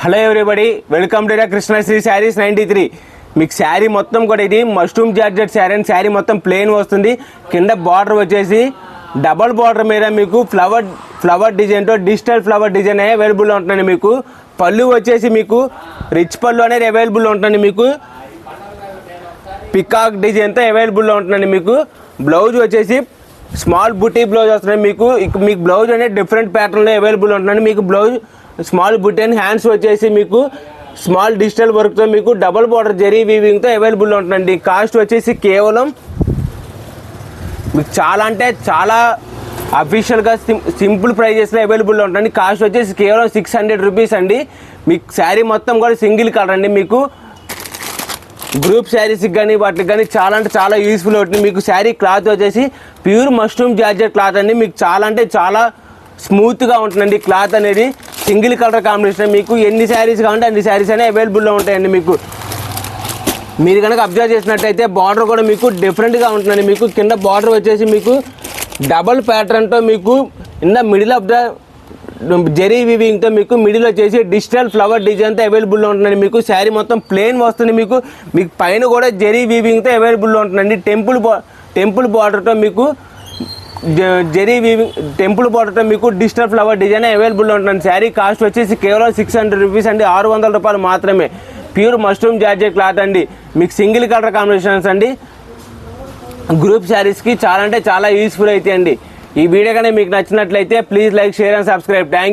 Hello everybody, welcome to Krishnasri saris 93. మీకు శారీ మొత్తం కూడా ఇది mushroom georgette sari and sari మొత్తం ప్లెయిన్ వస్తుంది. కింద బార్డర్ వచ్చేసి డబల్ బార్డర్ మీద మీకు ఫ్లవర్ డిజైన్తో డిజిటల్ ఫ్లవర్ డిజైన్ అవైలబుల్లో ఉంటుంది. మీకు పళ్ళు వచ్చేసి మీకు రిచ్ పళ్ళు అనేది అవైలబుల్లో ఉంటుంది. మీకు పికాక్ డిజైన్తో అవైలబుల్లో ఉంటుందండి. మీకు బ్లౌజ్ వచ్చేసి స్మాల్ బుటీ బ్లౌజ్ వస్తుంది. మీకు బ్లౌజ్ అనేది డిఫరెంట్ ప్యాటర్న్లో అవైలబుల్ ఉంటుందండి. మీకు blouse small buti and hands వచ్చేసి మీకు స్మాల్ డిజిటల్ వర్క్తో మీకు డబల్ బార్డర్ జరీ వీవింగ్తో అవైలబుల్ ఉంటుందండి. కాస్ట్ వచ్చేసి కేవలం మీకు చాలా అంటే చాలా అఫీషియల్గా సింపుల్ ప్రైజెస్లో అవైలబుల్లో ఉంటుంది. కాస్ట్ వచ్చేసి కేవలం 600 రూపీస్ అండి. మీకు శారీ మొత్తం కూడా సింగిల్ కలర్ అండి. మీకు గ్రూప్ శారీస్కి కానీ వాటికి కానీ చాలా అంటే చాలా యూస్ఫుల్ అవుతుంది. మీకు శారీ క్లాత్ వచ్చేసి ప్యూర్ మష్రూమ్ జార్జెట్ క్లాత్ అండి. మీకు చాలా అంటే చాలా స్మూత్గా ఉంటుందండి. క్లాత్ అనేది సింగిల్ కలర్ కాంబినేషన్. మీకు ఎన్ని శారీస్ కావాలంటే అన్ని శారీస్ అనేవి అవైలబుల్లో ఉంటాయండి. మీకు మీరు కనుక అబ్జర్వ్ చేసినట్టయితే బార్డర్ కూడా మీకు డిఫరెంట్గా ఉంటుందండి. మీకు కింద బార్డర్ వచ్చేసి మీకు డబల్ ప్యాటర్న్తో మీకు in the middle of the zari వీవింగ్తో మీకు మిడిల్ వచ్చేసి డిజిటల్ ఫ్లవర్ డిజైన్తో అవైలబుల్లో ఉంటుందండి. మీకు శారీ మొత్తం ప్లెయిన్ వస్తుంది. మీకు పైన కూడా జెరీ వీవింగ్తో అవైలబుల్లో ఉంటుందండి. టెంపుల్ బార్డర్తో మీకు జెరీ వీవింగ్ టెంపుల్ బార్డర్తో మీకు డిజిటల్ ఫ్లవర్ డిజైన్ అవైలబుల్లో ఉంటుంది. శారీ కాస్ట్ వచ్చేసి కేవలం 600 రూపీస్ అండి. 600 రూపాయలు మాత్రమే. ప్యూర్ మష్రూమ్ జార్జెట్ క్లాత్ అండి. మీకు సింగిల్ కలర్ కాంబినేషన్స్ అండి. గ్రూప్ శారీస్కి చాలా అంటే చాలా యూస్ఫుల్ అయితే అండి. ఈ వీడియో కానీ మీకు నచ్చినట్లయితే please like, share and subscribe. Thank